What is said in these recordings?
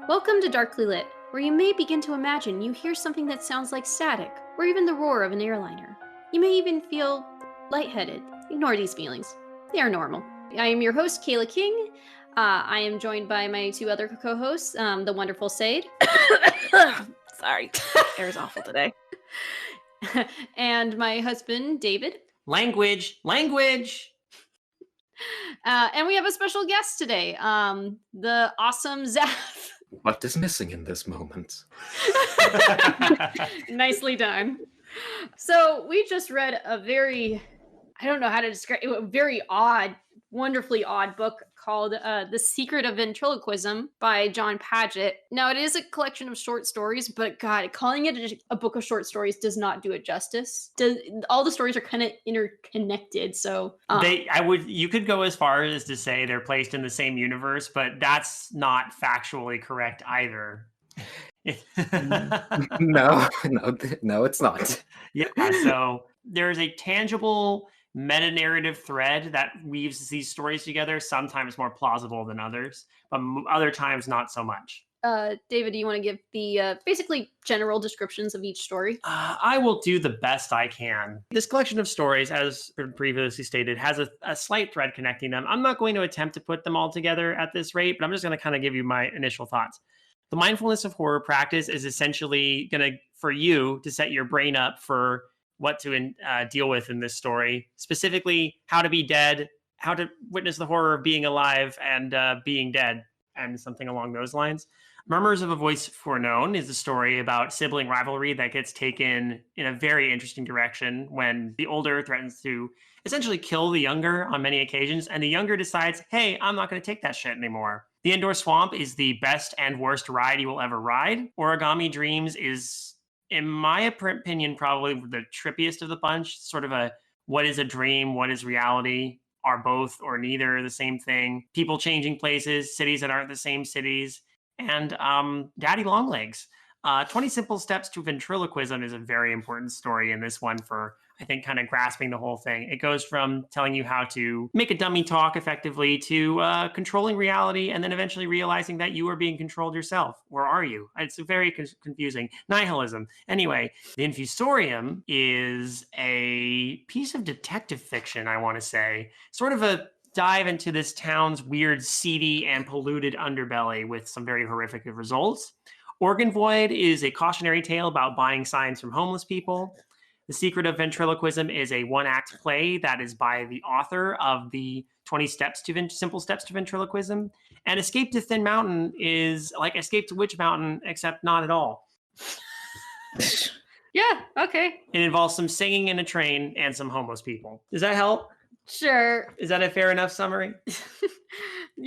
Welcome to Darkly Lit, where you may begin to imagine you hear something that sounds like static, or even the roar of an airliner. You may even feel lightheaded. Ignore these feelings. They are normal. I am your host, Kayla King. I am joined by my two other co-hosts, the wonderful Sade. Sorry, air's awful today. And my husband, David. Language! And we have a special guest today, the awesome Zaf. What is missing in this moment? Nicely done. So we just read a very, I don't know how to describe it, a very odd, wonderfully odd book called The Secret of Ventriloquism by Jon Padgett. Now, it is a collection of short stories, but God, calling it a book of short stories does not do it justice. All the stories are kind of interconnected, so... You could go as far as to say they're placed in the same universe, but that's not factually correct either. No, it's not. Yeah, so there's a tangible meta-narrative thread that weaves these stories together, sometimes more plausible than others, but other times not so much. David, do you want to give the basically general descriptions of each story? I will do the best I can. This collection of stories, as previously stated, has a slight thread connecting them. I'm not going to attempt to put them all together at this rate, but I'm just going to kind of give you my initial thoughts. The mindfulness of horror practice is essentially going to, for you to set your brain up for what to deal with in this story, specifically how to be dead, how to witness the horror of being alive and being dead, and something along those lines. Murmurs of a Voice Foreknown is a story about sibling rivalry that gets taken in a very interesting direction when the older threatens to essentially kill the younger on many occasions, and the younger decides, hey, I'm not going to take that shit anymore. The Indoor Swamp is the best and worst ride you will ever ride. Origami Dreams is, in my opinion, probably the trippiest of the bunch. Sort of a what is a dream, what is reality, are both or neither the same thing. People changing places, cities that aren't the same cities, and Daddy Longlegs. 20 Simple Steps to Ventriloquism is a very important story in this one for, I think, kind of grasping the whole thing. It goes from telling you how to make a dummy talk effectively to controlling reality and then eventually realizing that you are being controlled yourself. Or are you? It's very confusing. Nihilism. Anyway, The Infusorium is a piece of detective fiction, I want to say. Sort of a dive into this town's weird, seedy, and polluted underbelly with some very horrific results. Organ Void is a cautionary tale about buying signs from homeless people. The Secret of Ventriloquism is a one-act play that is by the author of the 20 Simple Steps to Ventriloquism. And Escape to Thin Mountain is like Escape to Witch Mountain, except not at all. Yeah, okay. It involves some singing in a train and some homeless people. Does that help? Sure. Is that a fair enough summary?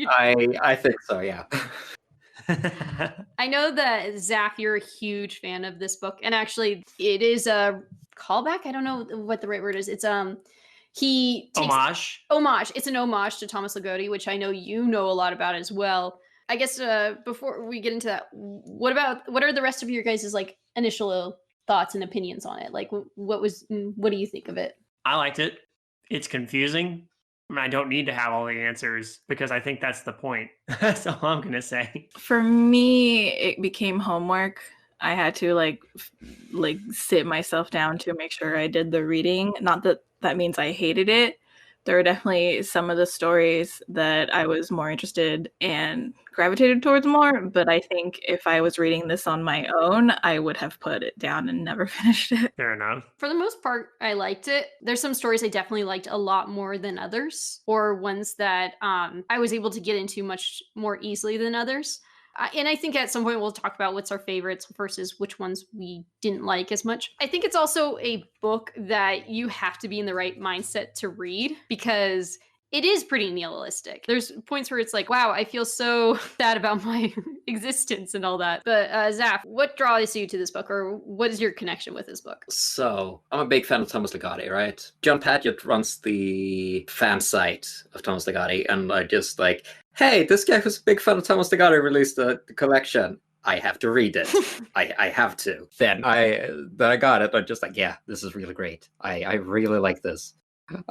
I think so, yeah. I know that, Zaf, you're a huge fan of this book. And actually, it is a callback. I don't know what the right word is. It's he takes homage. It's an homage to Thomas Ligotti, which I know you know a lot about as well. I guess before we get into that, what are the rest of your guys' like initial thoughts and opinions on it? Like, what do you think of it? I liked it. It's confusing. I mean, I don't need to have all the answers because I think that's the point. That's all I'm going to say. For me, it became homework. I had to like sit myself down to make sure I did the reading. Not that that means I hated it. There are definitely some of the stories that I was more interested and gravitated towards more, but I think if I was reading this on my own, I would have put it down and never finished it. Fair enough. For the most part, I liked it. There's some stories I definitely liked a lot more than others, or ones that I was able to get into much more easily than others. And I think at some point we'll talk about what's our favorites versus which ones we didn't like as much. I think it's also a book that you have to be in the right mindset to read because it is pretty nihilistic. There's points where it's like, wow, I feel so sad about my existence and all that. But Zaf, what draws you to this book, or what is your connection with this book? So, I'm a big fan of Thomas Ligotti, right? Jon Padgett runs the fan site of Thomas Ligotti, and I just like, hey, this guy who's a big fan of Thomas Ligotti released the collection. I have to read it. I have to. Then I got it. I'm just like, yeah, this is really great. I really like this.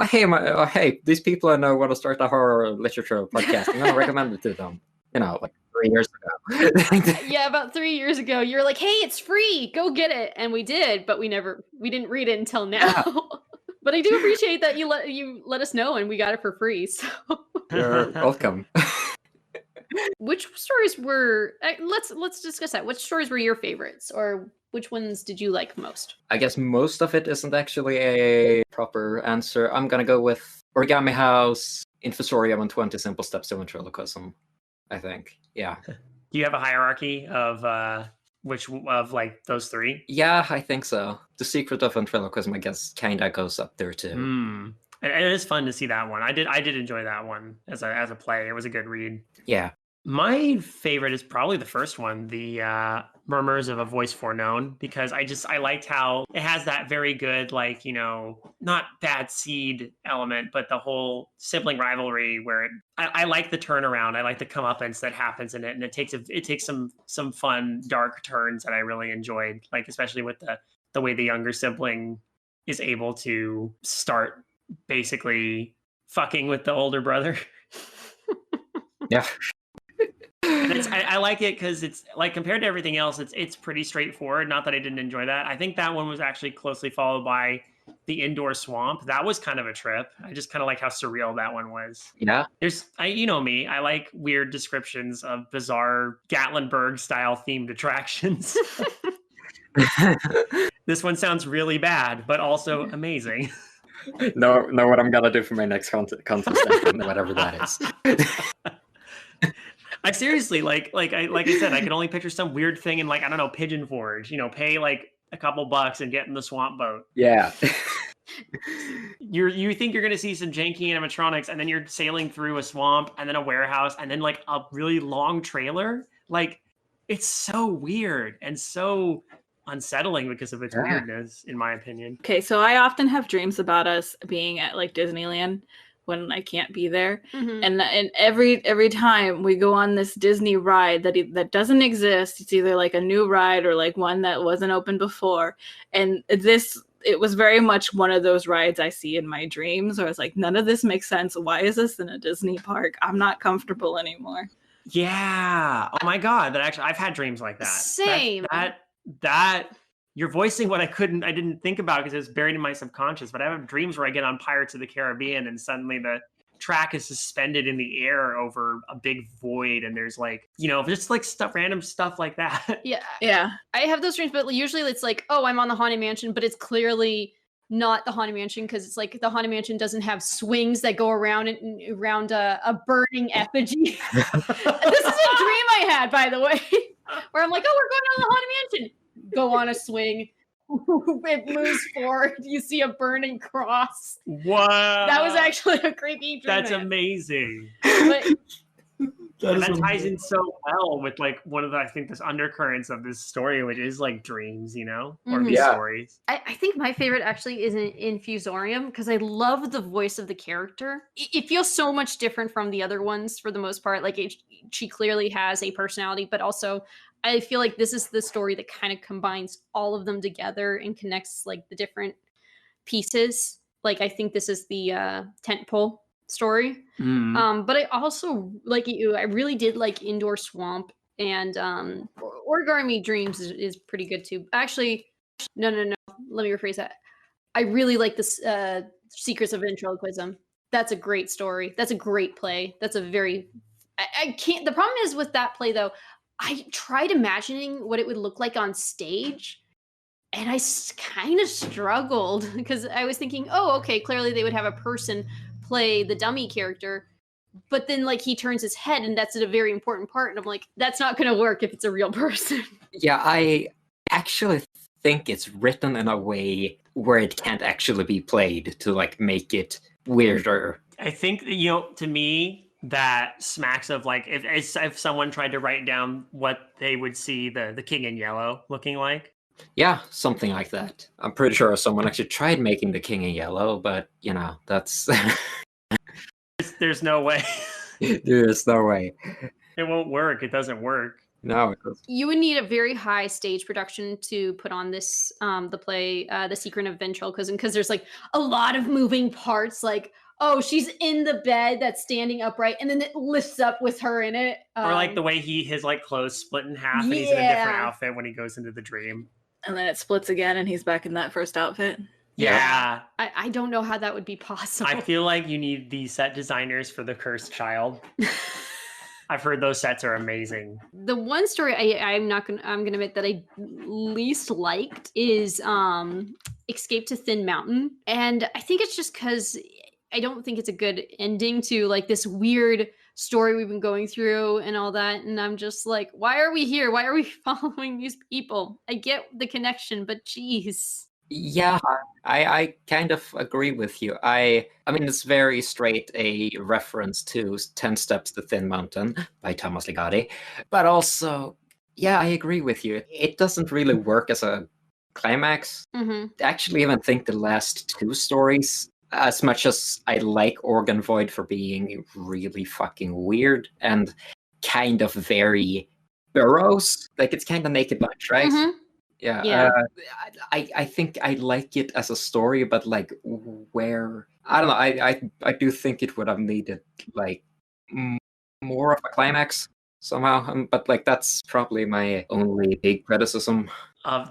Hey, these people I know want to start a horror literature podcast. I'm gonna recommend it to them. Like 3 years ago. Yeah, about 3 years ago, you're like, hey, it's free, go get it, and we did, but we didn't read it until now. Yeah. But I do appreciate that you let us know, and we got it for free. So you're welcome. Which stories were? Let's discuss that. Which stories were your favorites, or which ones did you like most? I guess most of it isn't actually a proper answer. I'm gonna go with Origami House, Infusorium, and 20 Simple Steps to Ventriloquism. I think, yeah. Do you have a hierarchy of which of like those three? Yeah, I think so. The Secret of Ventriloquism, I guess, kinda goes up there too. And it is fun to see that one. I did enjoy that one as a play. It was a good read. Yeah. My favorite is probably the first one, the Murmurs of a Voice Foreknown, because I liked how it has that very good, like, not bad seed element, but the whole sibling rivalry where I like the turnaround. I like the comeuppance that happens in it. And it takes some fun, dark turns that I really enjoyed, like, especially with the way the younger sibling is able to start basically fucking with the older brother. Yeah. And I like it because it's like, compared to everything else, it's pretty straightforward. Not that I didn't enjoy that. I think that one was actually closely followed by the Indoor Swamp. That was kind of a trip. I just kind of like how surreal that one was. Yeah. You know me, I like weird descriptions of bizarre Gatlinburg style themed attractions. This one sounds really bad, but also amazing. Know what I'm gonna do for my next contest, whatever that is. I seriously like I said, I can only picture some weird thing in, like, I don't know, Pigeon Forge. Pay like a couple bucks and get in the swamp boat. Yeah. You think you're gonna see some janky animatronics, and then you're sailing through a swamp, and then a warehouse, and then like a really long trailer. Like, it's so weird and so unsettling because of its weirdness, in my opinion. Okay, so I often have dreams about us being at like Disneyland when I can't be there. Mm-hmm. And every time we go on this Disney ride that doesn't exist, it's either like a new ride or like one that wasn't open before. And it was very much one of those rides I see in my dreams where I was like, none of this makes sense. Why is this in a Disney park? I'm not comfortable anymore. Yeah. Oh my God. That actually, I've had dreams like that. Same. That you're voicing what I didn't think about because it was buried in my subconscious, but I have dreams where I get on Pirates of the Caribbean and suddenly the track is suspended in the air over a big void, and there's like, just like random stuff like that. Yeah. I have those dreams, but usually it's like, oh, I'm on the Haunted Mansion, but it's clearly not the Haunted Mansion because it's like the Haunted Mansion doesn't have swings that go around a burning effigy. This is a dream I had, by the way, where I'm like, oh, we're going on the Haunted Mansion. Go on a swing. It moves forward. You see a burning cross. Wow. That was actually a creepy dream. That's amazing. But that ties in so well with like one of the, I think, this undercurrents of this story, which is like dreams, or these stories. I think my favorite actually is in Infusorium because I love the voice of the character. It feels so much different from the other ones for the most part. Like she clearly has a personality, but also I feel like this is the story that kind of combines all of them together and connects like the different pieces. Like I think this is the tentpole story. But I also I really did like Indoor Swamp, and Origami Dreams is pretty good too. Actually, no. Let me rephrase that. I really like this Secrets of Ventriloquism. That's a great story. That's a great play. That's a very I can't. The problem is with that play though. I tried imagining what it would look like on stage, and I kind of struggled because I was thinking, oh, okay, clearly they would have a person play the dummy character, but then like he turns his head, and that's a very important part, and I'm like, that's not going to work if it's a real person. Yeah, I actually think it's written in a way where it can't actually be played to like make it weirder. I think, to me, that smacks of like if someone tried to write down what they would see the King in Yellow looking like. Yeah, something like that. I'm pretty sure someone actually tried making the King in Yellow, but that's there's no way. There's no way. It won't work. It doesn't work. No, it doesn't. You would need a very high stage production to put on this the play The Secret of Ventriloquism, because there's like a lot of moving parts, like, oh, she's in the bed that's standing upright, and then it lifts up with her in it. Or like the way his like clothes split in half, and he's in a different outfit when he goes into the dream. And then it splits again, and he's back in that first outfit. Yeah. I don't know how that would be possible. I feel like you need the set designers for The Cursed Child. I've heard those sets are amazing. The one story I'm gonna admit that I least liked is Escape to Thin Mountain. And I think it's just because I don't think it's a good ending to like this weird story we've been going through and all that. And I'm just like, why are we here? Why are we following these people? I get the connection, but geez. Yeah, I kind of agree with you. I mean, it's very straight a reference to 10 Steps to Thin Mountain by Thomas Ligotti. But also, yeah, I agree with you. It doesn't really work as a climax. Mm-hmm. I actually even think the last two stories, as much as I like Organ Void for being really fucking weird and kind of very Burroughs, like it's kind of Naked Lunch, right? Mm-hmm. Yeah. I think I like it as a story, but like where I don't know. I do think it would have needed like more of a climax somehow. But like that's probably my only big criticism.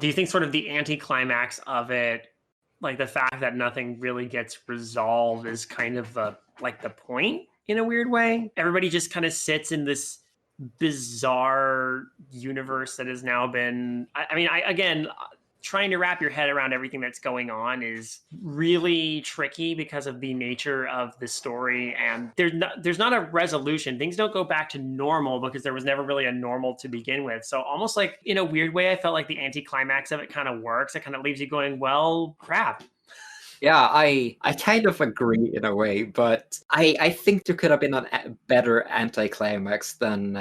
Do you think sort of the anticlimax of it, like the fact that nothing really gets resolved, is kind of the point in a weird way? Everybody just kind of sits in this bizarre universe that has now been, again, trying to wrap your head around everything that's going on is really tricky because of the nature of the story, and there's not a resolution. Things don't go back to normal because there was never really a normal to begin with. So almost like in a weird way, I felt like the anticlimax of it kind of works. It kind of leaves you going, well, crap. Yeah, I kind of agree in a way, but I think there could have been a better anticlimax than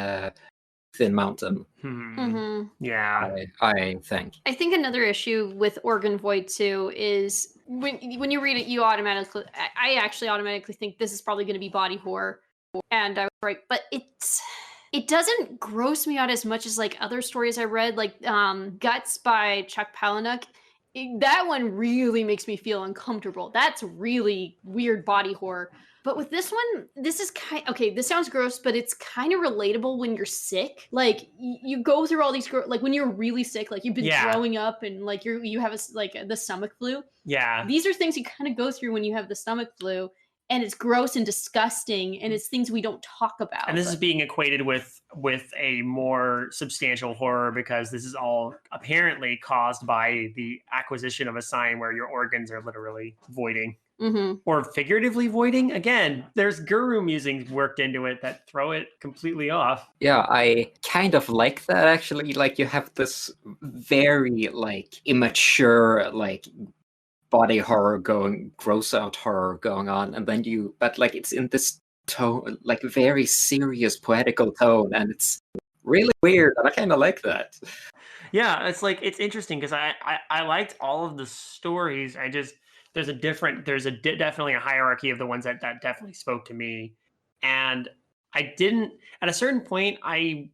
Thin Mountain. Mm-hmm. Yeah, I think. I think another issue with Organ Void too is when you read it, I actually automatically think this is probably going to be body horror, and I was right, but it doesn't gross me out as much as like other stories I read, like Guts by Chuck Palahniuk. That one really makes me feel uncomfortable. That's really weird body horror. But with this one, this is this sounds gross, but it's kind of relatable when you're sick. Like you go through all these, like when you're really sick, like you've been throwing up and like you have the stomach flu. Yeah. These are things you kind of go through when you have the stomach flu. And it's gross and disgusting, and it's things we don't talk about. And this is being equated with a more substantial horror because this is all apparently caused by the acquisition of a sign where your organs are literally voiding. Mm-hmm. Or figuratively voiding. Again, there's guru musings worked into it that throw it completely off. Yeah, I kind of like that actually. Like you have this very like immature like body horror gross out horror going on, and then but like it's in this tone, like very serious poetical tone, and it's really weird, and I kind of like that. Yeah, it's like it's interesting because I liked all of the stories. There's definitely a hierarchy of the ones that definitely spoke to me, and I didn't at a certain point I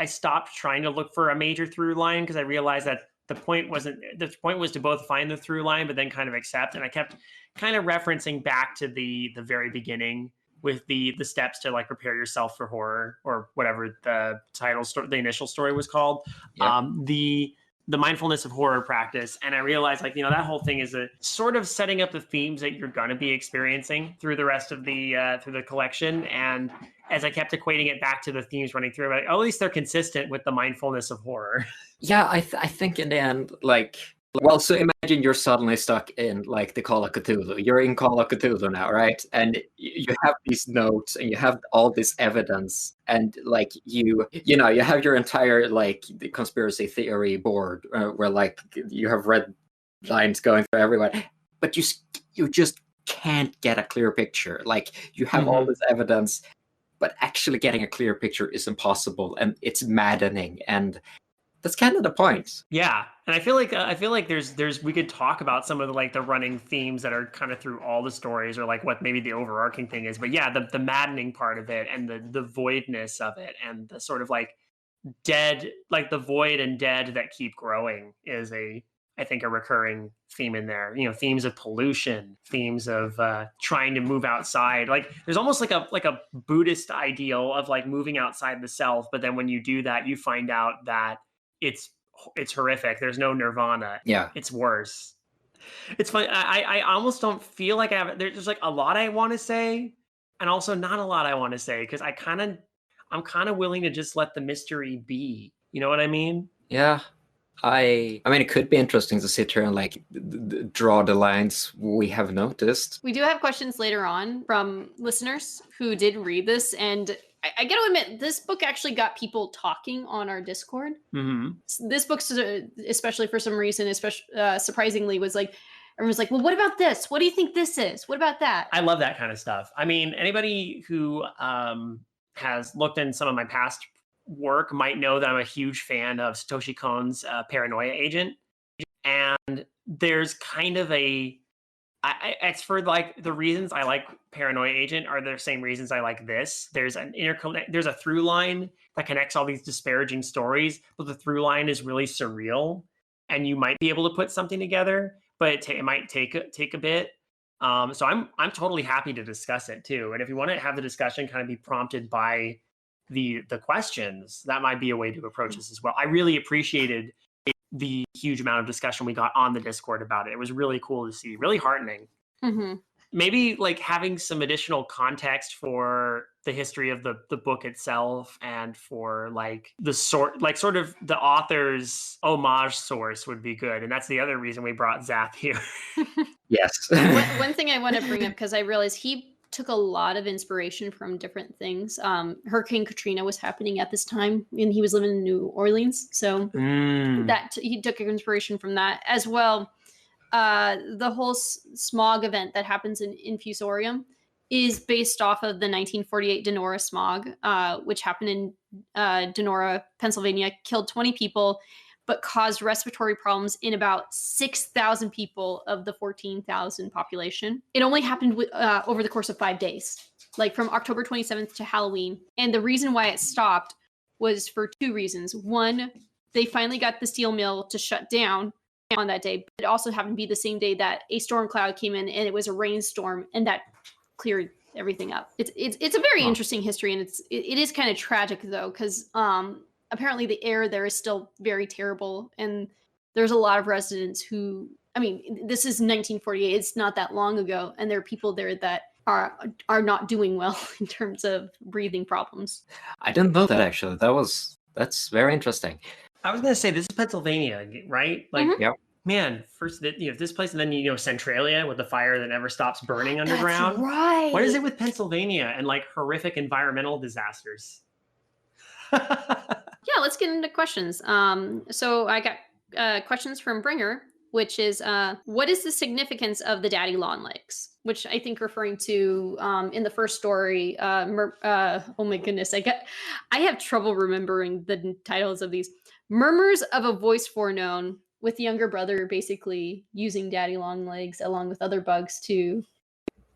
stopped trying to look for a major through line because I realized that the point was to both find the through line, but then kind of accept. And I kept kind of referencing back to the very beginning with the steps to like prepare yourself for horror or whatever the the initial story was called. Yeah. The mindfulness of horror practice. And I realized that whole thing is a sort of setting up the themes that you're going to be experiencing through the rest of through the collection. And as I kept equating it back to the themes running through, at least they're consistent with the mindfulness of horror. Yeah, I think in the end, like, well, so imagine you're suddenly stuck in like the Call of Cthulhu. You're in Call of Cthulhu now, right? And you have these notes and you have all this evidence, and like you have your entire like the conspiracy theory board where like you have red lines going through everyone, but you just can't get a clear picture. Like, you have all this evidence, but actually getting a clear picture is impossible, and it's maddening, and that's kind of the point. Yeah, and I feel like there's we could talk about some of the running themes that are kind of through all the stories, or like what maybe the overarching thing is. But yeah, the maddening part of it, and the voidness of it, and the sort of like dead, like the void and dead that keep growing is I think a recurring theme in there. You know, themes of pollution, themes of trying to move outside. Like there's almost like a Buddhist ideal of like moving outside the self, but then when you do that, you find out that it's horrific. There's no nirvana. Yeah, it's worse. It's funny. I almost don't feel like I have. There's like a lot I want to say, and also not a lot I want to say, because I'm kind of willing to just let the mystery be. You know what I mean? Yeah. I mean, it could be interesting to sit here and like draw the lines we have noticed. We do have questions later on from listeners who did read this, and I got to admit, this book actually got people talking on our Discord. This book, especially for some reason, surprisingly, was like, everyone's like, well, what about this? What do you think this is? What about that? I love that kind of stuff. I mean, anybody who has looked in some of my past work might know that I'm a huge fan of Satoshi Kon's Paranoia Agent. And there's kind of it's for like the reasons I like Paranoia Agent are the same reasons I like this. There's a through line that connects all these disparaging stories, but the through line is really surreal, and you might be able to put something together, but it might take a bit. So I'm totally happy to discuss it too. And if you want to have the discussion kind of be prompted by the questions, that might be a way to approach this as well. I really appreciated the huge amount of discussion we got on the Discord about it. It was really cool to see, really heartening. Maybe like having some additional context for the history of the book itself, and for like sort of the author's homage source would be good. And that's the other reason we brought Zap here. Yes. One thing I want to bring up, because I realized he took a lot of inspiration from different things. Hurricane Katrina was happening at this time, and he was living in New Orleans, so that he took inspiration from that as well. The whole smog event that happens in Infusorium is based off of the 1948 Donora smog, which happened in Donora, Pennsylvania, killed 20 people, but caused respiratory problems in about 6,000 people of the 14,000 population. It only happened over the course of 5 days, like from October 27th to Halloween. And the reason why it stopped was for two reasons. One, they finally got the steel mill to shut down on that day, but it also happened to be the same day that a storm cloud came in, and it was a rainstorm, and that cleared everything up. It's a very interesting history, and it is kind of tragic though, because apparently the air there is still very terrible, and there's a lot of residents who, I mean, this is 1948, it's not that long ago, and there are people there that are not doing well in terms of breathing problems. I didn't know that, actually. That's very interesting. I was going to say, this is Pennsylvania, right? Like, man, first, this place, and then, Centralia with the fire that never stops burning underground. That's right. What is it with Pennsylvania and like horrific environmental disasters? Yeah, let's get into questions. So I got questions from Bringer, which is, what is the significance of the daddy long legs? Which I think referring to in the first story, oh my goodness, I have trouble remembering the titles of these. Murmurs of a voice foreknown, with the younger brother basically using daddy long legs along with other bugs to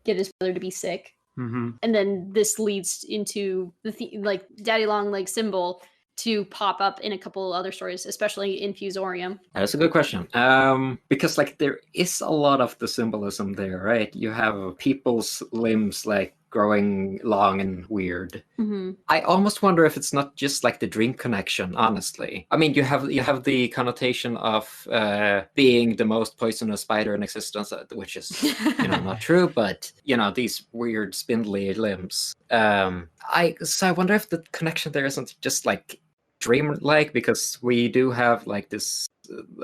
get his brother to be sick. And then this leads into the daddy long leg symbol to pop up in a couple other stories, especially in Fusorium. That's a good question. Because like there is a lot of the symbolism there, right? You have people's limbs like growing long and weird. I almost wonder if it's not just like the dream connection, honestly. I mean, you have the connotation of being the most poisonous spider in existence, which is not true, but these weird spindly limbs. So I wonder if the connection there isn't just like dream-like, because we do have like this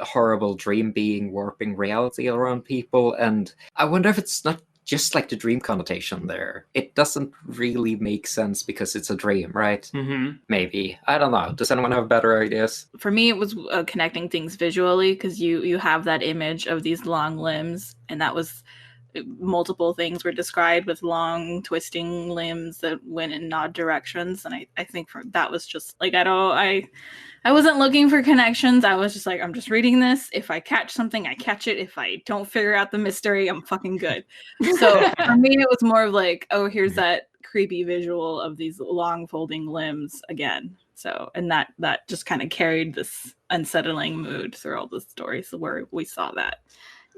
horrible dream being warping reality around people, and I wonder if it's not just like the dream connotation there. It doesn't really make sense because it's a dream, right? Maybe. I don't know. Does anyone have better ideas? For me, it was connecting things visually, because you have that image of these long limbs, and that was multiple things were described with long twisting limbs that went in odd directions. And I think that was just like, I wasn't looking for connections. I was just like, I'm just reading this. If I catch something, I catch it. If I don't figure out the mystery, I'm fucking good. So for me, it was more of like, oh, here's that creepy visual of these long folding limbs again. So, and that just kind of carried this unsettling mood through all the stories where we saw that.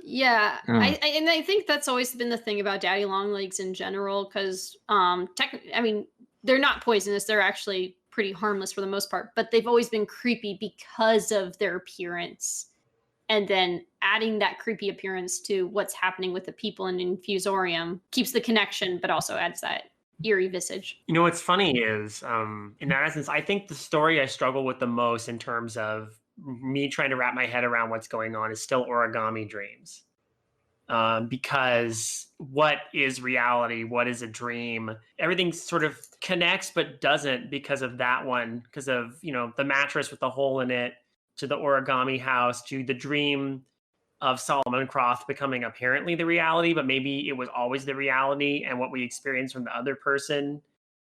Yeah, I think that's always been the thing about daddy long legs in general, because they're not poisonous. They're actually pretty harmless for the most part, but they've always been creepy because of their appearance. And then adding that creepy appearance to what's happening with the people in Infusorium keeps the connection, but also adds that eerie visage. You know, what's funny is, in that essence, I think the story I struggle with the most in terms of me trying to wrap my head around what's going on is still Origami Dreams. Because what is reality? What is a dream? Everything sort of connects, but doesn't because of that one, because of, the mattress with the hole in it, to the origami house, to the dream of Solomon Croft becoming apparently the reality, but maybe it was always the reality. And what we experienced from the other person,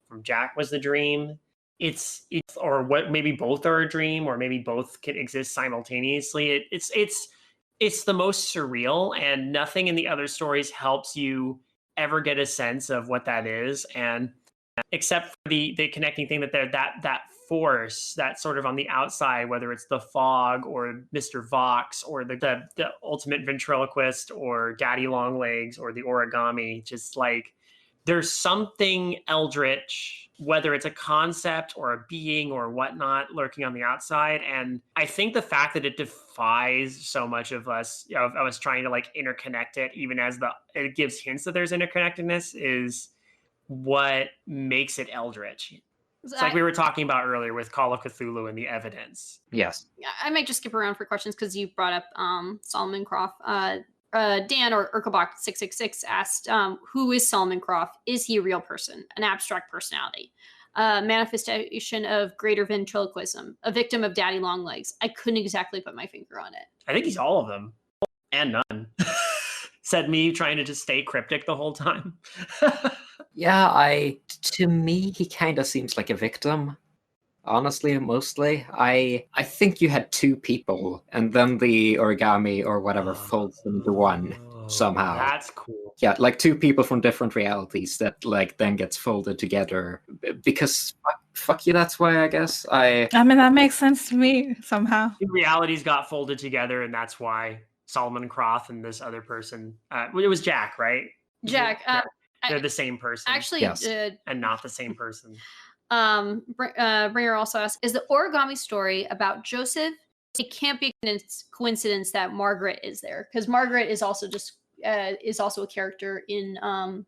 from Jack, was the dream. It's or what, maybe both are a dream, or maybe both can exist simultaneously. It's the most surreal, and nothing in the other stories helps you ever get a sense of what that is. And except for the connecting thing that force that's sort of on the outside, whether it's the fog or Mr. Vox or the ultimate ventriloquist or Daddy Longlegs or the origami, just like there's something eldritch, whether it's a concept or a being or whatnot, lurking on the outside. And I think the fact that it defies so much of us, of us trying to like interconnect it, even as it gives hints that there's interconnectedness, is what makes it eldritch. It's like we were talking about earlier with Call of Cthulhu and the evidence. Yes. I might just skip around for questions because you brought up Solomon Croft. Dan or Urkelbach666 asked, who is Solomon Croft? Is he a real person? An abstract personality? Manifestation of greater ventriloquism? A victim of daddy long legs? I couldn't exactly put my finger on it. I think he's all of them. And none. Said me trying to just stay cryptic the whole time. Yeah, to me, he kind of seems like a victim. Honestly, mostly. I think you had two people, and then the origami or whatever folds into one somehow. That's cool. Yeah, like two people from different realities that like then gets folded together. Because fuck you, that's why I guess I mean, that makes sense to me somehow. Two realities got folded together, and that's why Solomon Croft and this other person, it was Jack, right? Jack. They're the same person. Actually, yes. And not the same person. Bringer also asks, is the origami story about Joseph? It can't be a coincidence that Margaret is there, because Margaret is also a character in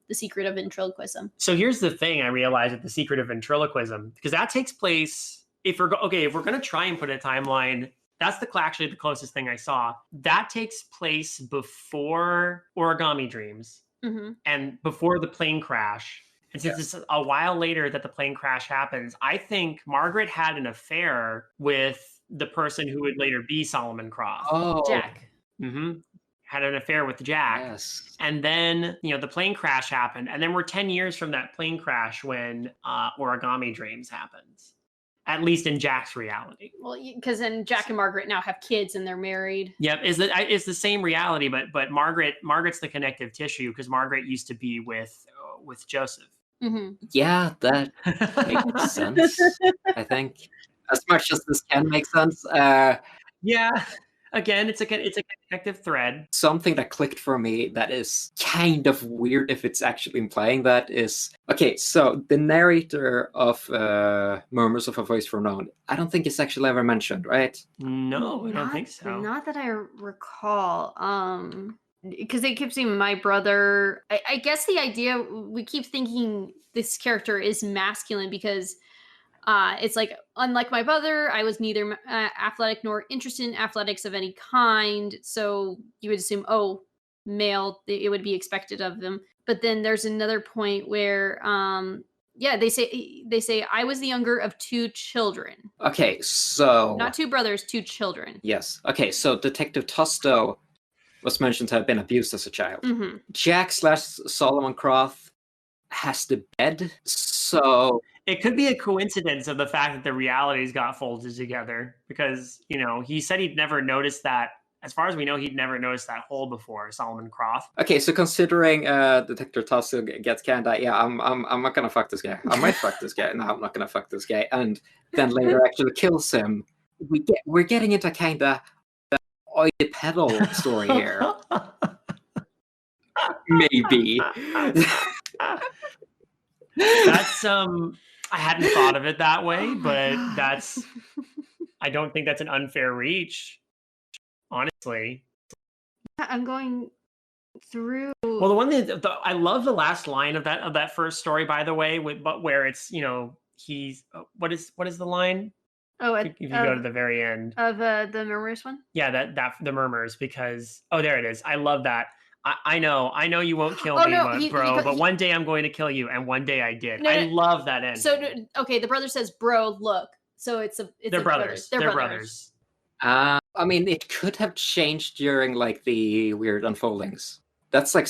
The Secret of Ventriloquism. So here's the thing I realized with The Secret of Ventriloquism, because that takes place, if we're going to try and put a timeline, that's actually the closest thing I saw. That takes place before Origami Dreams, and before the plane crash. And since it's a while later that the plane crash happens, I think Margaret had an affair with the person who would later be Solomon Croft. Oh. Jack. Had an affair with Jack. Yes. And then, the plane crash happened. And then we're 10 years from that plane crash when Origami Dreams happens. At least in Jack's reality. Well, because then Jack and Margaret now have kids and they're married. Yep, it's the same reality, but Margaret's the connective tissue, because Margaret used to be with Joseph. Yeah, that makes sense. I think, as much as this can make sense. Yeah. Again, it's a connective thread. Something that clicked for me that is kind of weird if it's actually implying that is... Okay, so the narrator of Murmurs of a Voice from Known, I don't think it's actually ever mentioned, right? No, I don't think so. Not that I recall. Because they keep saying my brother. I guess the idea, we keep thinking this character is masculine because... it's like, unlike my brother, I was neither athletic nor interested in athletics of any kind. So you would assume, male, it would be expected of them. But then there's another point where, they say I was the younger of two children. Okay, so... Not two brothers, two children. Yes. Okay, so Detective Tosto was mentioned to have been abused as a child. Mm-hmm. Jack/Solomon Croft has the bed, so it could be a coincidence of the fact that the realities got folded together, because, you know, he said he'd never noticed that. As far as we know, he'd never noticed that hole before, Solomon Croft. Okay, so considering Detective Tussle gets Canada, yeah, I'm not gonna fuck this guy. I might fuck this guy. No, I'm not gonna fuck this guy. And then later actually kills him. We're getting into kinda oily pedal story here. Maybe. That's I hadn't thought of it that way, but I don't think that's an unfair reach, honestly. I'm going through. Well, the one thing I love the last line of that first story, by the way, but where it's, you know, he's what is the line? Oh, if you go to the very end of the Murmurs one. Yeah, that the Murmurs, because there it is. I love that. I know you won't kill me, bro, but one day I'm going to kill you, and one day I did. I love that ending. So okay, the brother says, "Bro, look." So it's they're brothers. They're brothers. I mean, it could have changed during like the weird unfoldings. That's like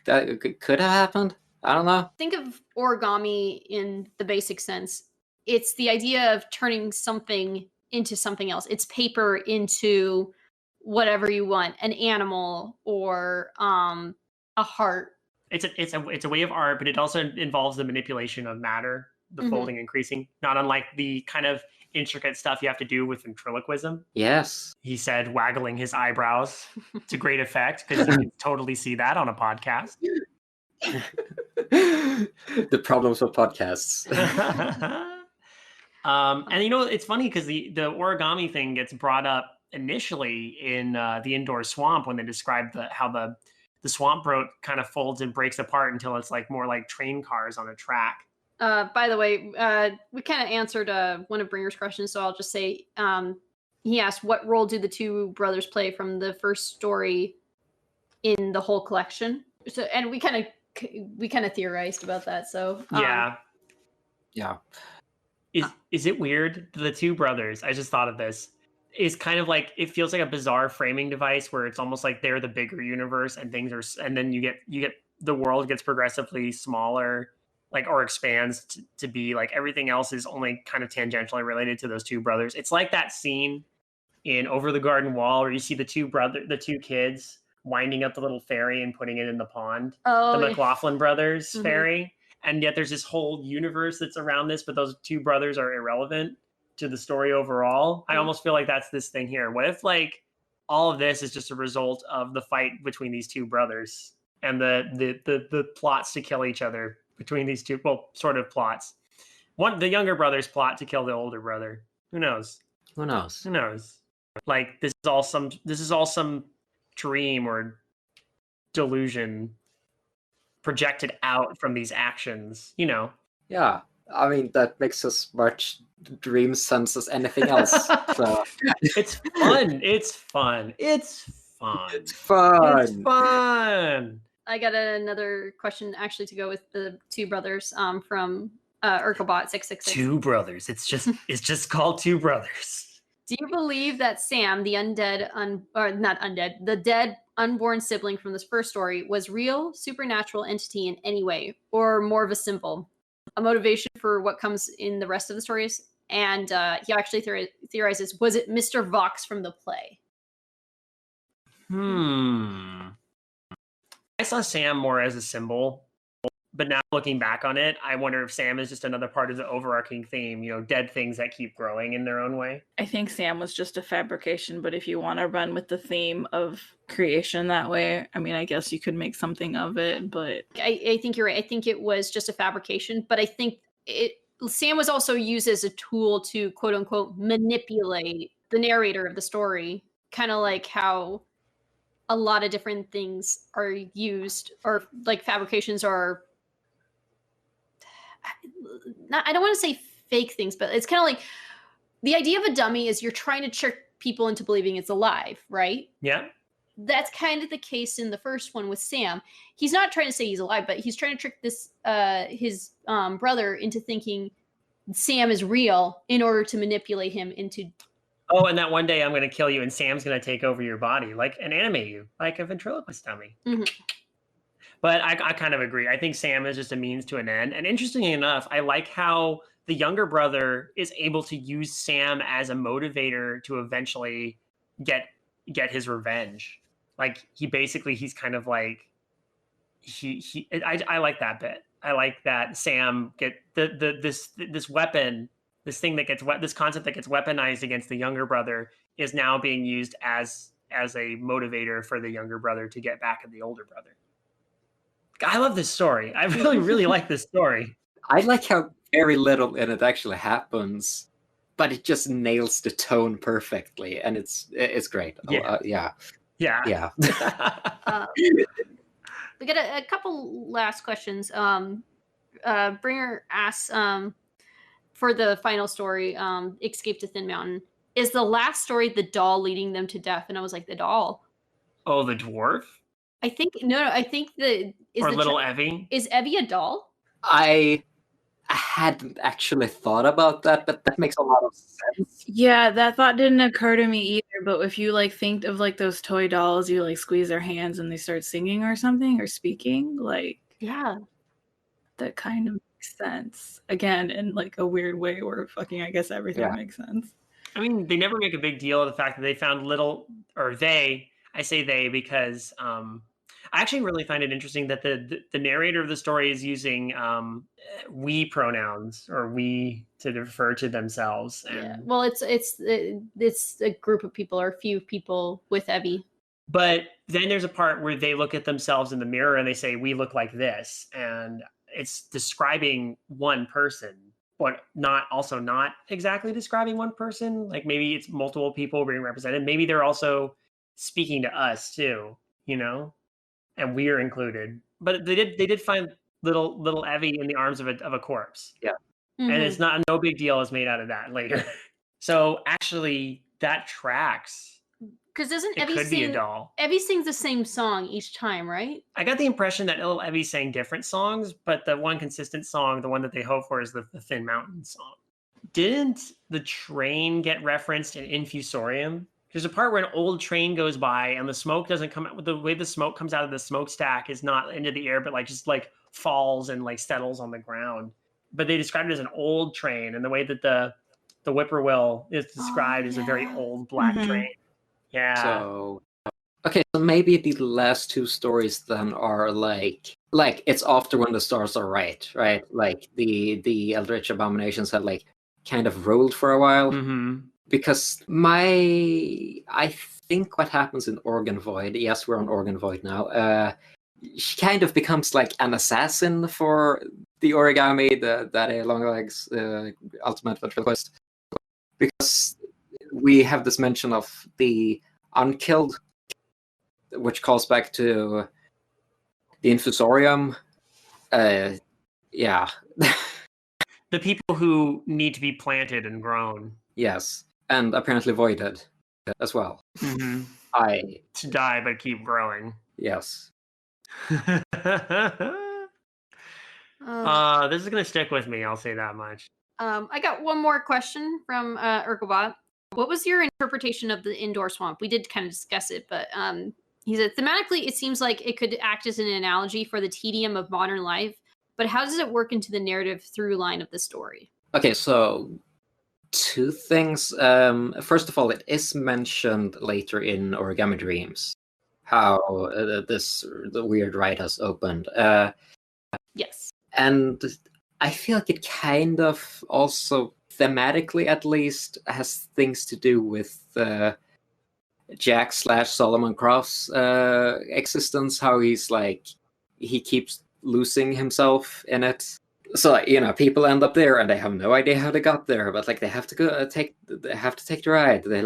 that could have happened. I don't know. Think of origami in the basic sense. It's the idea of turning something into something else. It's paper into whatever you want, an animal or a heart. It's a way of art, but it also involves the manipulation of matter, the folding increasing, not unlike the kind of intricate stuff you have to do with ventriloquism. Yes. He said, waggling his eyebrows to great effect, because you can totally see that on a podcast. The problems of podcasts. And you know, it's funny because the origami thing gets brought up initially in the Indoor Swamp, when they describe how the swamp boat kind of folds and breaks apart until it's like more like train cars on a track. By the way, we kind of answered one of Bringer's questions, so I'll just say he asked, what role do the two brothers play from the first story in the whole collection? So, and we kind of theorized about that. So yeah. Is it weird? The two brothers, I just thought of this, is kind of like, it feels like a bizarre framing device where it's almost like they're the bigger universe, and and then you get the world gets progressively smaller, like, or expands to be like everything else is only kind of tangentially related to those two brothers. It's like that scene in Over the Garden Wall where you see the two kids winding up the little ferry and putting it in the pond. The McLaughlin brothers ferry. And yet there's this whole universe that's around this, but those two brothers are irrelevant to the story overall. I almost feel like that's this thing here. What if like all of this is just a result of the fight between these two brothers and the plots to kill each other between these two, well, sort of plots. The younger brother's plot to kill the older brother. Who knows? Like this is all some dream or delusion projected out from these actions, you know. Yeah, I mean, that makes as much dream sense as anything else. So it's fun. I got another question actually to go with the two brothers from Urkelbot 666. Two brothers. It's just called Two Brothers. Do you believe that Sam, the the dead unborn sibling from this first story, was real, supernatural entity in any way, or more of a symbol, a motivation for what comes in the rest of the stories? And he actually theorizes, was it Mr. Vox from the play? I saw Sam more as a symbol, but now looking back on it, I wonder if Sam is just another part of the overarching theme, you know, dead things that keep growing in their own way. I think Sam was just a fabrication, but if you want to run with the theme of creation that way, I mean, I guess you could make something of it, but... I think you're right. I think it was just a fabrication, but I think Sam was also used as a tool to, quote unquote, manipulate the narrator of the story, kind of like how a lot of different things are used, or like fabrications are... I don't want to say fake things, but it's kind of like the idea of a dummy is you're trying to trick people into believing it's alive, right? Yeah. That's kind of the case in the first one with Sam. He's not trying to say he's alive, but he's trying to trick his brother into thinking Sam is real in order to manipulate him into Oh, and that one day I'm going to kill you and Sam's going to take over your body, and animate you like a ventriloquist dummy. Mm-hmm. But I kind of agree. I think Sam is just a means to an end. And interestingly enough, I like how the younger brother is able to use Sam as a motivator to eventually get his revenge. Like he's kind of like I like that bit. I like that Sam get this weapon, this concept that gets weaponized against the younger brother is now being used as a motivator for the younger brother to get back at the older brother. I love this story. I really, really like this story. I like how very little in it actually happens, but it just nails the tone perfectly, and it's great. Yeah. Yeah. We got a couple last questions. Bringer asks for the final story, Escape to Thin Mountain. Is the last story the doll leading them to death? And I was like, the doll? Oh, the dwarf? I think I think little Evie. Is Evie a doll? I hadn't actually thought about that, but that makes a lot of sense. Yeah, that thought didn't occur to me either. But if you think of those toy dolls, you squeeze their hands and they start singing or something or speaking, yeah, that kind of makes sense. Again, in a weird way where fucking I guess everything makes sense. I mean, they never make a big deal of the fact that they found I say they because I actually really find it interesting that the narrator of the story is using we pronouns or we to refer to themselves. Yeah. Well, it's a group of people or a few people with Evie. But then there's a part where they look at themselves in the mirror and they say, "We look like this," and it's describing one person, but not exactly describing one person. Like maybe it's multiple people being represented. Maybe they're also speaking to us too, and we are included. But they did find little Evie in the arms of a corpse. Yeah. Mm-hmm. And it's no big deal is made out of that later. So actually that tracks. Because doesn't Evie could be a doll. Evie sings the same song each time, right? I got the impression that little Evie sang different songs, but the one consistent song, the one that they hope for, is the Thin Mountain song. Didn't the train get referenced in Infusorium? There's a part where an old train goes by and the smoke doesn't come out. The way the smoke comes out of the smokestack is not into the air, but just falls and settles on the ground. But they described it as an old train, and the way that the whippoorwill is described as a very old black train. Yeah. So maybe the last two stories then are it's after when the stars are right? Like the Eldritch Abominations had kind of ruled for a while. Mm-hmm. Because I think what happens in Organ Void, yes, we're on Organ Void now, she kind of becomes an assassin for the origami, the Daddy Longlegs ultimate ventriloquist. Because we have this mention of the unkilled, which calls back to the Infusorium. Yeah. The people who need to be planted and grown. Yes. And apparently voided as well. Mm-hmm. To die but keep growing. Yes. This is going to stick with me, I'll say that much. I got one more question from Urkelbot. What was your interpretation of the indoor swamp? We did kind of discuss it, but he said, thematically, it seems like it could act as an analogy for the tedium of modern life, but how does it work into the narrative through line of the story? Okay, so two things. First of all, it is mentioned later in Origami Dreams how the weird ride has opened. Yes. And I feel like it kind of also thematically, at least, has things to do with Jack / Solomon Croft's existence, how he's he keeps losing himself in it. So people end up there and they have no idea how they got there, but they have to take the ride. They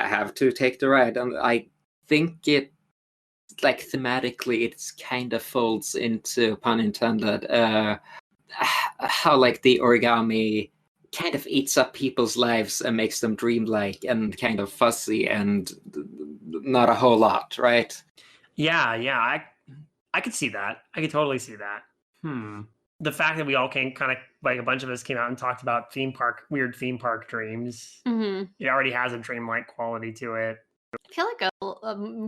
have to take the ride, and I think it thematically it's kind of folds into, pun intended, how the origami kind of eats up people's lives and makes them dreamlike and kind of fuzzy and not a whole lot, right? Yeah, I could see that. I could totally see that. the fact that we all came kind of like a bunch of us came out and talked about weird theme park dreams. Mm-hmm. It already has a dreamlike quality to it. I feel like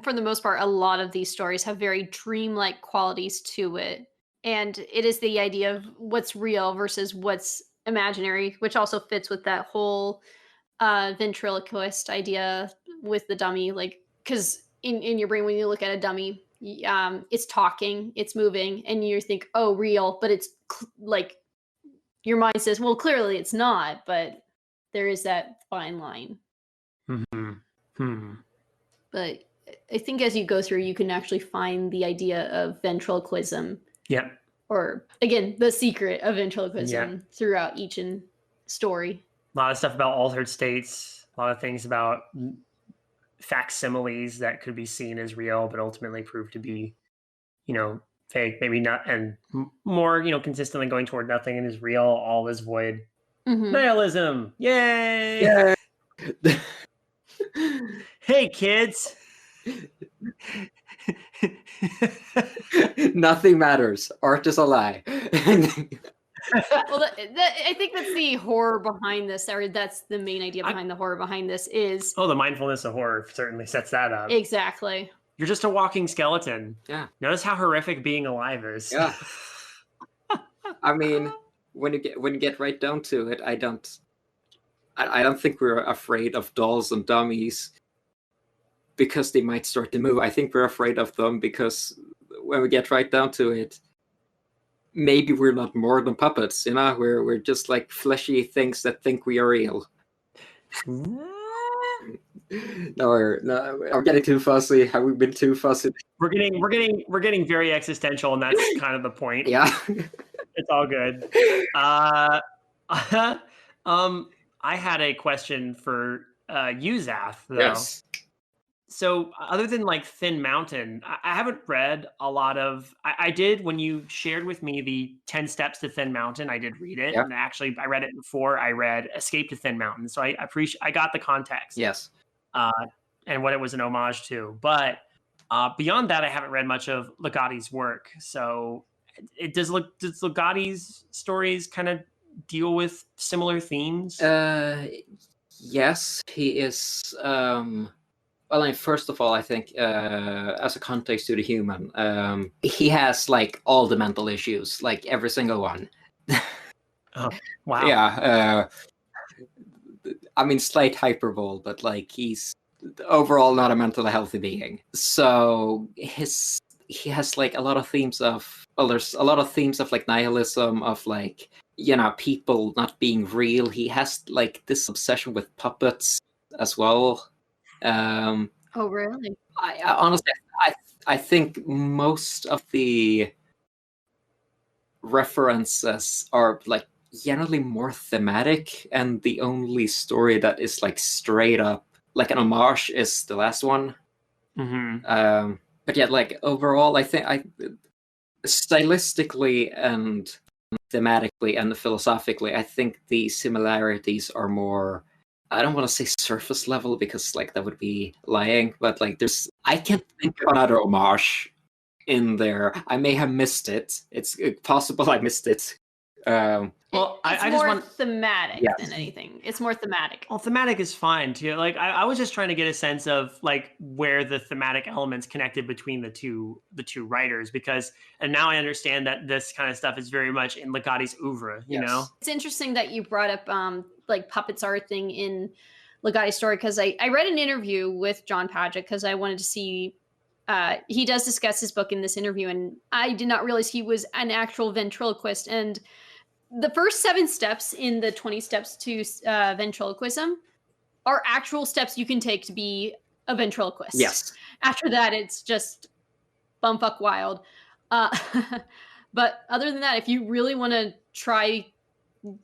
for the most part, a lot of these stories have very dreamlike qualities to it. And it is the idea of what's real versus what's imaginary, which also fits with that whole ventriloquist idea with the dummy. Like, because in your brain, when you look at a dummy, it's talking, it's moving, and you think, oh, real, but it's like your mind says, well, clearly it's not, but there is that fine line. But I think as you go through, you can actually find the idea of ventriloquism. Yep. Or, again, the secret of ventriloquism throughout each story. A lot of stuff about altered states, a lot of things about facsimiles that could be seen as real, but ultimately prove to be, fake, maybe not, and more, consistently going toward nothing and is real, all is void. Mm-hmm. Nihilism. Yay! Yeah. Hey, kids. Nothing matters. Art is a lie. Well, I think that's the horror behind this, or that's the main idea behind the horror behind this is... Oh, the mindfulness of horror certainly sets that up. Exactly. You're just a walking skeleton. Yeah. Notice how horrific being alive is. Yeah. I mean, when you get right down to it, I don't think we're afraid of dolls and dummies because they might start to move. I think we're afraid of them because when we get right down to it, maybe we're not more than puppets, we're just like fleshy things that think we are real. No, I'm getting too fussy. Have we been too fussy? We're getting very existential, and that's kind of the point. Yeah. It's all good. I had a question for you, Zath, though. Yes. So other than like Thin Mountain, I haven't read a lot of... I did, when you shared with me the 10 Steps to Thin Mountain, I did read it. Yep. And actually, I read it before I read Escape to Thin Mountain. So I got the context. Yes. And what it was an homage to. But beyond that, I haven't read much of Ligotti's work. So does Ligotti's stories kind of deal with similar themes? Yes, he is... Well, I mean, first of all, I think as a context to the human, he has like all the mental issues, like every single one. Oh, wow. Yeah. I mean, slight hyperbole, but like he's overall not a mentally healthy being. So he has like a lot of themes of, there's a lot of themes of like nihilism, of like, people not being real. He has like this obsession with puppets as well. Oh, really? I honestly, I think most of the references are like generally more thematic, and the only story that is like straight up like an homage is the last one. Mm-hmm. But yeah, like overall, I think stylistically and thematically and philosophically, I think the similarities are more... I don't want to say surface level because like that would be lying, but like I can't think of another homage in there. I may have missed it. It's possible I missed it. Well, I just want thematic than anything. It's more thematic. Well, thematic is fine too. Like I was just trying to get a sense of like where the thematic elements connected between the two writers, and now I understand that this kind of stuff is very much in Ligotti's oeuvre. You know, it's interesting that you brought up like puppets art thing in Ligotti's story, because I read an interview with Jon Padgett because I wanted to see. He does discuss his book in this interview, and I did not realize he was an actual ventriloquist. And the first 7 steps in the 20 steps to ventriloquism are actual steps you can take to be a ventriloquist. Yes. After that, it's just bumfuck wild. But other than that, if you really want to try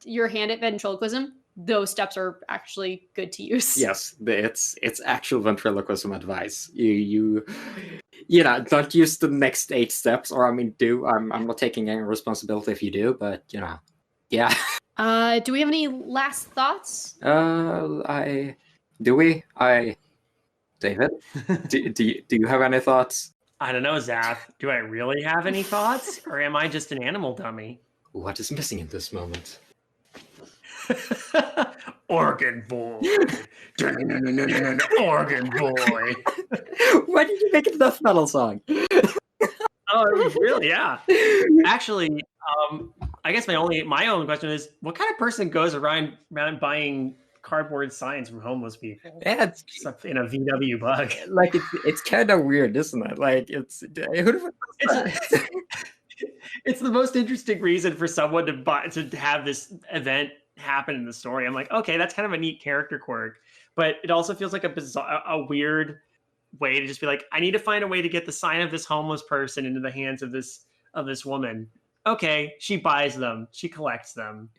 your hand at ventriloquism, those steps are actually good to use. Yes, it's actual ventriloquism advice. You don't use the next 8 steps, or I mean, I'm not taking any responsibility if you do, but yeah. Do we have any last thoughts? David, do you have any thoughts? I don't know, Zath. Do I really have any thoughts, or am I just an animal dummy? What is missing in this moment? Organ boy. Organ boy. Why did you make it a death metal song? Oh, really? Yeah. Actually, I guess my own question is, what kind of person goes around buying cardboard signs from homeless people? Yeah, it's in a VW bug. Like it's kind of weird, isn't it? Like it's the most interesting reason for someone to have this event happen in the story. I'm like, okay, that's kind of a neat character quirk, but it also feels like a weird way to just be like, I need to find a way to get the sign of this homeless person into the hands of this woman. Okay, she buys them, she collects them.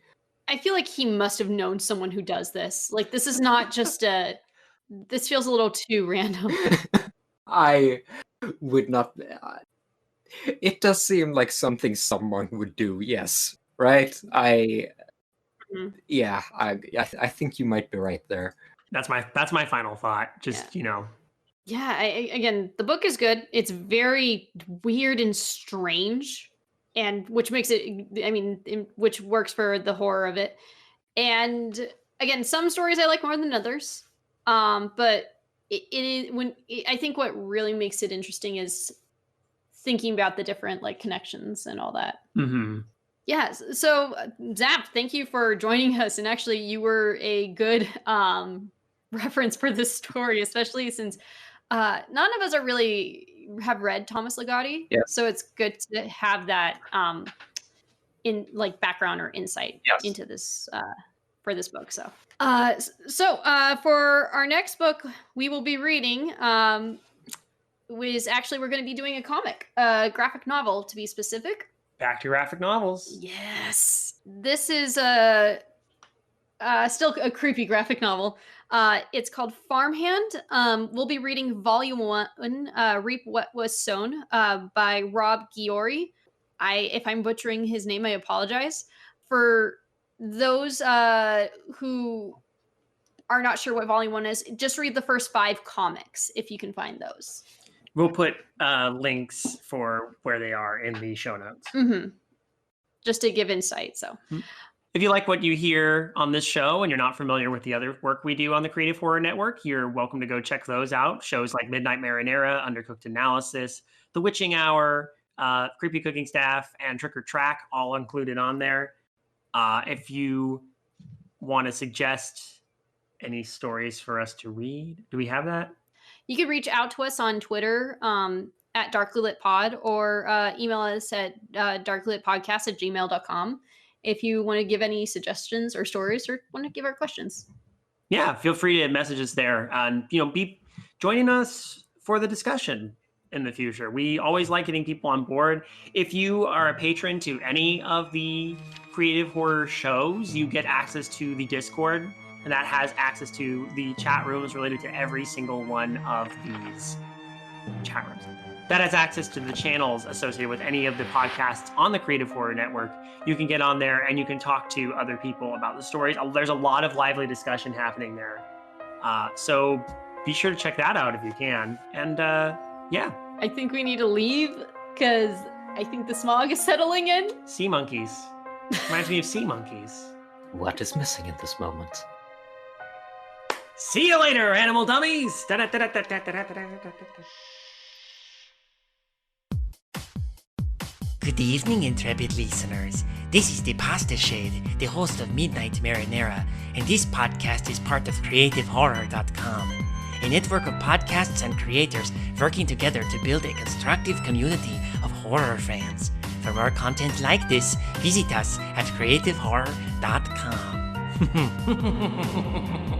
I feel like he must have known someone who does this. Like, this is not just this feels a little too random. I would not. It does seem like something someone would do. Yes, right. Yeah. I think you might be right there. That's my final thought. Just Yeah. Again, the book is good. It's very weird and strange, and which makes it. Which works for the horror of it. And again, some stories I like more than others. But I think what really makes it interesting is thinking about the different like connections and all that. Mm-hmm. Yeah. So Zap, thank you for joining us. And actually you were a good reference for this story, especially since none of us have read Thomas Ligotti. Yeah. So it's good to have that in like background or insight into this for this book. So for our next book we will be reading we're going to be doing a comic, graphic novel to be specific. Back to graphic novels. Yes. This is still a creepy graphic novel. It's called Farmhand. We'll be reading Volume 1, Reap What Was Sown, by Rob Giori. If I'm butchering his name, I apologize. For those who are not sure what Volume 1 is, just read the first 5 comics if you can find those. We'll put links for where they are in the show notes. Mm-hmm. Just to give insight. So if you like what you hear on this show and you're not familiar with the other work we do on the Creative Horror Network, you're welcome to go check those out. Shows like Midnight Marinara, Undercooked Analysis, The Witching Hour, Creepy Cooking Staff, and Trick or Track, all included on there. If you want to suggest any stories for us to read, do we have that? You can reach out to us on Twitter at darklylitpod or email us at darklylitpodcast@gmail.com if you want to give any suggestions or stories or want to give our questions. Yeah, feel free to message us there and be joining us for the discussion in the future. We always like getting people on board. If you are a patron to any of the creative horror shows, you get access to the Discord. And that has access to the chat rooms related to every single one of these chat rooms. That has access to the channels associated with any of the podcasts on the Creative Horror Network. You can get on there and you can talk to other people about the stories. There's a lot of lively discussion happening there. So be sure to check that out if you can. And yeah. I think we need to leave because I think the smog is settling in. Sea monkeys. Reminds me of sea monkeys. What is missing in this moment? See you later, animal dummies! Good evening, intrepid listeners. This is the Pasta Shade, the host of Midnight Marinara, and this podcast is part of CreativeHorror.com, a network of podcasts and creators working together to build a constructive community of horror fans. For more content like this, visit us at CreativeHorror.com.